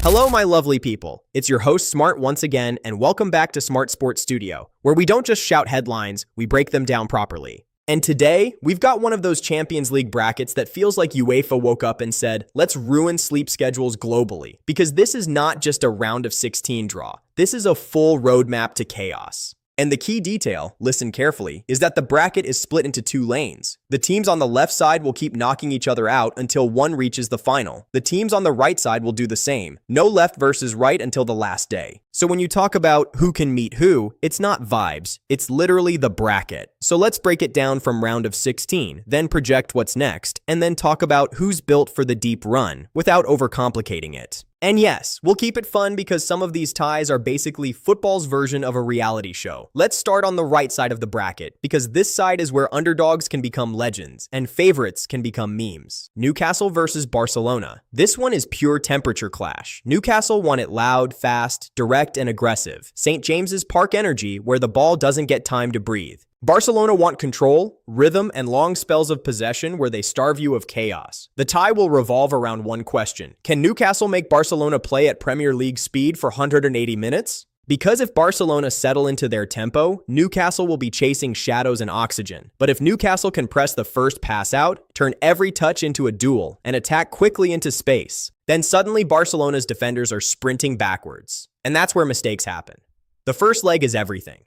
Hello, my lovely people. It's your host, Smart, once again, and welcome back to SmartSportStudio, where we don't just shout headlines, we break them down properly. And today, we've got one of those Champions League brackets that feels like UEFA woke up and said, let's ruin sleep schedules globally, because this is not just a round of 16 draw. This is a full roadmap to chaos. And the key detail, listen carefully, is that the bracket is split into two lanes. The teams on the left side will keep knocking each other out until one reaches the final. The teams on the right side will do the same. No left versus right until the last day. So when you talk about who can meet who, it's not vibes, it's literally the bracket. So let's break it down from round of 16, then project what's next, and then talk about who's built for the deep run without overcomplicating it. And yes, we'll keep it fun because some of these ties are basically football's version of a reality show. Let's start on the right side of the bracket, because this side is where underdogs can become legends and favorites can become memes. Newcastle versus Barcelona. This one is pure temperature clash. Newcastle want it loud, fast, direct, and aggressive. St. James's Park energy where the ball doesn't get time to breathe. Barcelona want control, rhythm, and long spells of possession where they starve you of chaos. The tie will revolve around one question. Can Newcastle make Barcelona play at Premier League speed for 180 minutes? Because if Barcelona settle into their tempo, Newcastle will be chasing shadows and oxygen. But if Newcastle can press the first pass out, turn every touch into a duel, and attack quickly into space, then suddenly Barcelona's defenders are sprinting backwards. And that's where mistakes happen. The first leg is everything.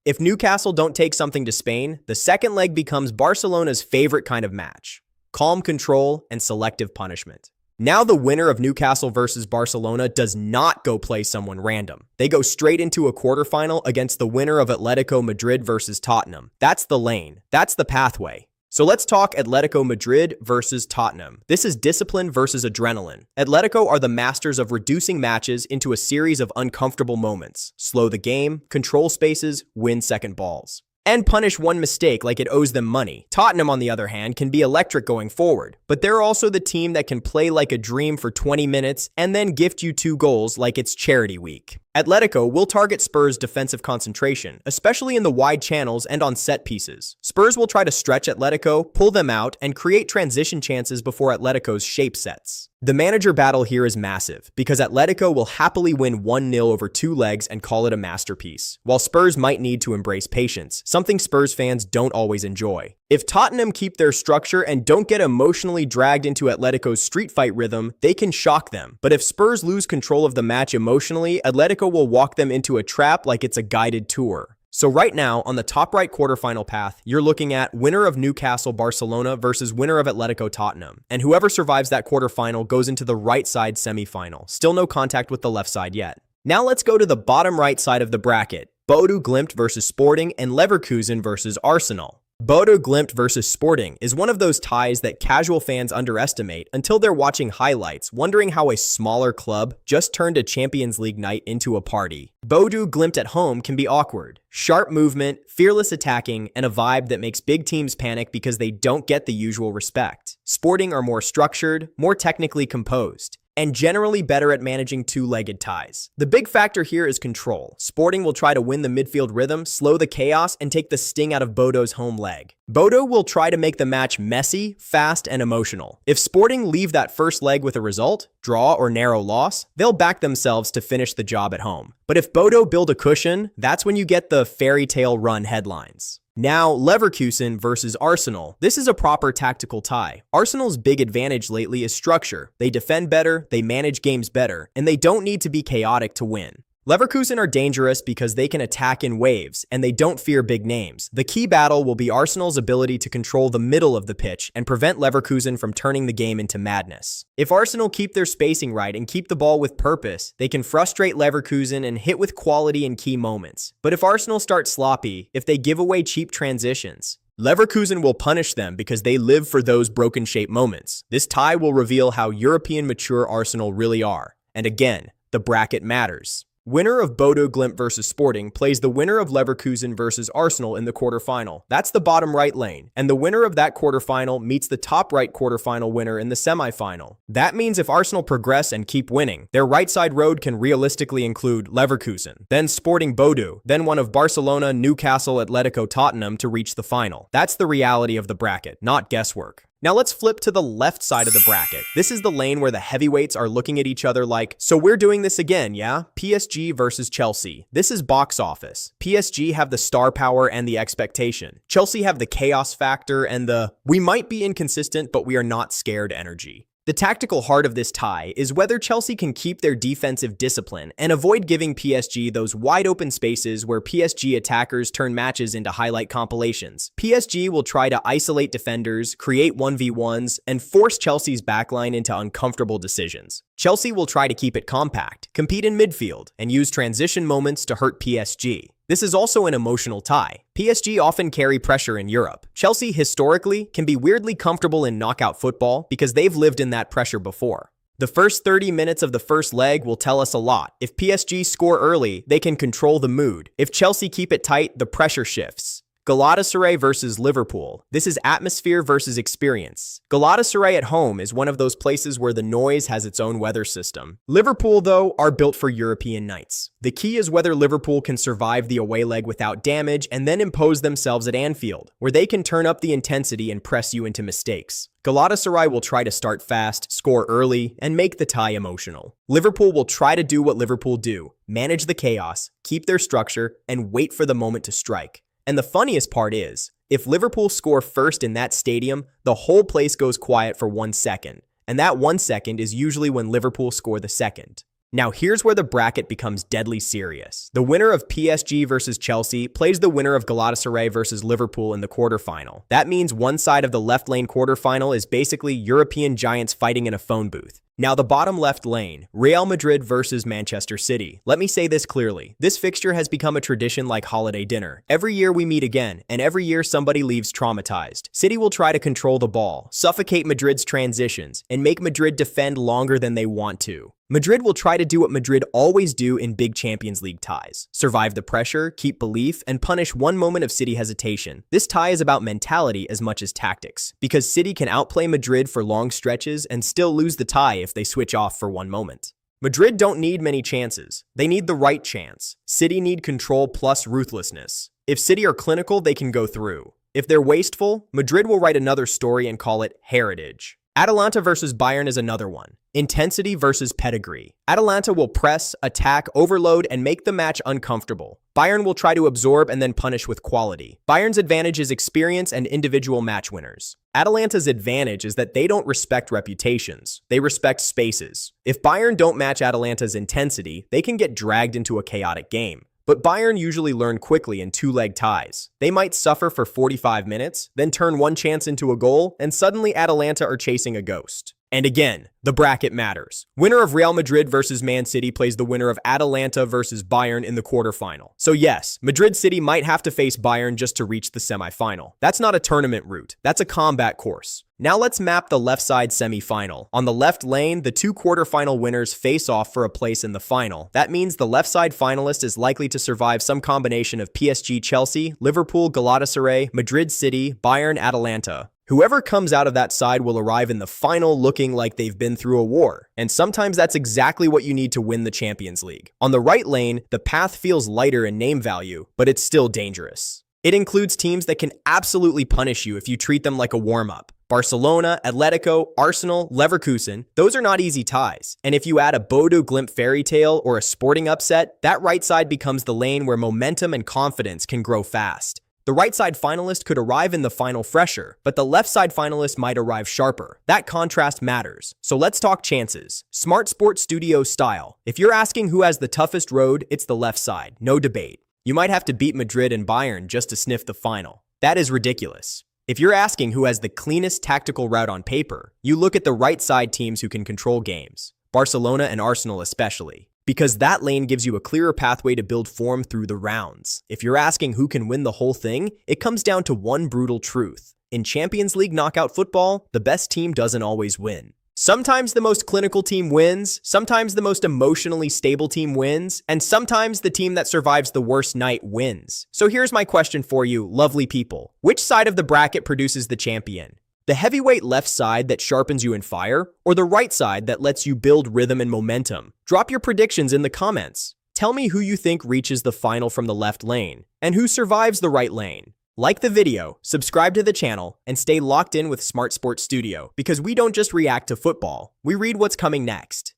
If Newcastle don't take something to Spain, the second leg becomes Barcelona's favorite kind of match: calm control and selective punishment. Now the winner of Newcastle versus Barcelona does not go play someone random. They go straight into a quarterfinal against the winner of Atletico Madrid versus Tottenham. That's the lane. That's the pathway. So let's talk Atletico Madrid versus Tottenham. This is discipline versus adrenaline. Atletico are the masters of reducing matches into a series of uncomfortable moments. Slow the game, control spaces, win second balls, and punish one mistake like it owes them money. Tottenham, on the other hand, can be electric going forward, but they're also the team that can play like a dream for 20 minutes and then gift you 2 goals like it's charity week. Atletico will target Spurs' defensive concentration, especially in the wide channels and on set pieces. Spurs will try to stretch Atletico, pull them out, and create transition chances before Atletico's shape sets. The manager battle here is massive, because Atletico will happily win 1-0 over 2 legs and call it a masterpiece, while Spurs might need to embrace patience, something Spurs fans don't always enjoy. If Tottenham keep their structure and don't get emotionally dragged into Atletico's street fight rhythm, they can shock them. But if Spurs lose control of the match emotionally, Atletico will walk them into a trap like it's a guided tour. So right now, on the top right quarterfinal path, you're looking at winner of Newcastle Barcelona versus winner of Atletico Tottenham. And whoever survives that quarterfinal goes into the right side semifinal. Still no contact with the left side yet. Now let's go to the bottom right side of the bracket. Bodo Glimt versus Sporting and Leverkusen versus Arsenal. Bodo Glimt versus Sporting is one of those ties that casual fans underestimate until they're watching highlights, wondering how a smaller club just turned a Champions League night into a party. Bodo Glimt at home can be awkward. Sharp movement, fearless attacking, and a vibe that makes big teams panic because they don't get the usual respect. Sporting are more structured, more technically composed, and generally better at managing two-legged ties. The big factor here is control. Sporting will try to win the midfield rhythm, slow the chaos, and take the sting out of Bodo's home leg. Bodo will try to make the match messy, fast, and emotional. If Sporting leave that first leg with a result, draw or narrow loss, they'll back themselves to finish the job at home. But if Bodo build a cushion, that's when you get the fairy tale run headlines. Now, Leverkusen versus Arsenal. This is a proper tactical tie. Arsenal's big advantage lately is structure. They defend better, they manage games better, and they don't need to be chaotic to win. Leverkusen are dangerous because they can attack in waves, and they don't fear big names. The key battle will be Arsenal's ability to control the middle of the pitch and prevent Leverkusen from turning the game into madness. If Arsenal keep their spacing right and keep the ball with purpose, they can frustrate Leverkusen and hit with quality in key moments. But if Arsenal start sloppy, if they give away cheap transitions, Leverkusen will punish them because they live for those broken shape moments. This tie will reveal how European mature Arsenal really are. And again, the bracket matters. Winner of Bodo Glimt versus Sporting plays the winner of Leverkusen versus Arsenal in the quarterfinal. That's the bottom right lane. And the winner of that quarterfinal meets the top right quarterfinal winner in the semifinal. That means if Arsenal progress and keep winning, their right side road can realistically include Leverkusen, then Sporting Bodo, then one of Barcelona, Newcastle, Atletico, Tottenham to reach the final. That's the reality of the bracket, not guesswork. Now let's flip to the left side of the bracket. This is the lane where the heavyweights are looking at each other like, so we're doing this again, yeah? PSG versus Chelsea. This is box office. PSG have the star power and the expectation. Chelsea have the chaos factor and the, we might be inconsistent, but we are not scared energy. The tactical heart of this tie is whether Chelsea can keep their defensive discipline and avoid giving PSG those wide-open spaces where PSG attackers turn matches into highlight compilations. PSG will try to isolate defenders, create 1v1s, and force Chelsea's backline into uncomfortable decisions. Chelsea will try to keep it compact, compete in midfield, and use transition moments to hurt PSG. This is also an emotional tie. PSG often carry pressure in Europe. Chelsea, historically, can be weirdly comfortable in knockout football because they've lived in that pressure before. The first 30 minutes of the first leg will tell us a lot. If PSG score early, they can control the mood. If Chelsea keep it tight, the pressure shifts. Galatasaray versus Liverpool. This is atmosphere versus experience. Galatasaray at home is one of those places where the noise has its own weather system. Liverpool, though, are built for European nights. The key is whether Liverpool can survive the away leg without damage and then impose themselves at Anfield, where they can turn up the intensity and press you into mistakes. Galatasaray will try to start fast, score early, and make the tie emotional. Liverpool will try to do what Liverpool do, manage the chaos, keep their structure, and wait for the moment to strike. And the funniest part is, if Liverpool score first in that stadium, the whole place goes quiet for 1 second. And that 1 second is usually when Liverpool score the second. Now here's where the bracket becomes deadly serious. The winner of PSG versus Chelsea plays the winner of Galatasaray versus Liverpool in the quarterfinal. That means one side of the left lane quarterfinal is basically European giants fighting in a phone booth. Now the bottom left lane, Real Madrid versus Manchester City. Let me say this clearly. This fixture has become a tradition like holiday dinner. Every year we meet again, and every year somebody leaves traumatized. City will try to control the ball, suffocate Madrid's transitions, and make Madrid defend longer than they want to. Madrid will try to do what Madrid always do in big Champions League ties. Survive the pressure, keep belief, and punish one moment of City hesitation. This tie is about mentality as much as tactics, because City can outplay Madrid for long stretches and still lose the tie if they switch off for one moment. Madrid don't need many chances. They need the right chance. City need control plus ruthlessness. If City are clinical, they can go through. If they're wasteful, Madrid will write another story and call it heritage. Atalanta versus Bayern is another one. Intensity versus pedigree. Atalanta will press, attack, overload, and make the match uncomfortable. Bayern will try to absorb and then punish with quality. Bayern's advantage is experience and individual match winners. Atalanta's advantage is that they don't respect reputations. They respect spaces. If Bayern don't match Atalanta's intensity, they can get dragged into a chaotic game. But Bayern usually learn quickly in two-leg ties. They might suffer for 45 minutes, then turn one chance into a goal, and suddenly Atalanta are chasing a ghost. And again, the bracket matters. Winner of Real Madrid versus Man City plays the winner of Atalanta versus Bayern in the quarterfinal. So yes, Madrid City might have to face Bayern just to reach the semifinal. That's not a tournament route. That's a combat course. Now let's map the left side semifinal. On the left lane, the two quarterfinal winners face off for a place in the final. That means the left side finalist is likely to survive some combination of PSG Chelsea, Liverpool Galatasaray, Madrid City, Bayern Atalanta. Whoever comes out of that side will arrive in the final looking like they've been through a war. And sometimes that's exactly what you need to win the Champions League. On the right lane, the path feels lighter in name value, but it's still dangerous. It includes teams that can absolutely punish you if you treat them like a warm-up. Barcelona, Atletico, Arsenal, Leverkusen, those are not easy ties. And if you add a Bodo Glimt fairy tale or a sporting upset, that right side becomes the lane where momentum and confidence can grow fast. The right side finalist could arrive in the final fresher, but the left side finalist might arrive sharper. That contrast matters. So let's talk chances. SmartSportStudio style. If you're asking who has the toughest road, it's the left side, no debate. You might have to beat Madrid and Bayern just to sniff the final. That is ridiculous. If you're asking who has the cleanest tactical route on paper, you look at the right side teams who can control games. Barcelona and Arsenal especially. Because that lane gives you a clearer pathway to build form through the rounds. If you're asking who can win the whole thing, it comes down to one brutal truth. In Champions League knockout football, the best team doesn't always win. Sometimes the most clinical team wins, sometimes the most emotionally stable team wins, and sometimes the team that survives the worst night wins. So here's my question for you, lovely people. Which side of the bracket produces the champion? The heavyweight left side that sharpens you in fire, or the right side that lets you build rhythm and momentum? Drop your predictions in the comments. Tell me who you think reaches the final from the left lane, and who survives the right lane. Like the video, subscribe to the channel, and stay locked in with Smart Sports Studio because we don't just react to football, we read what's coming next.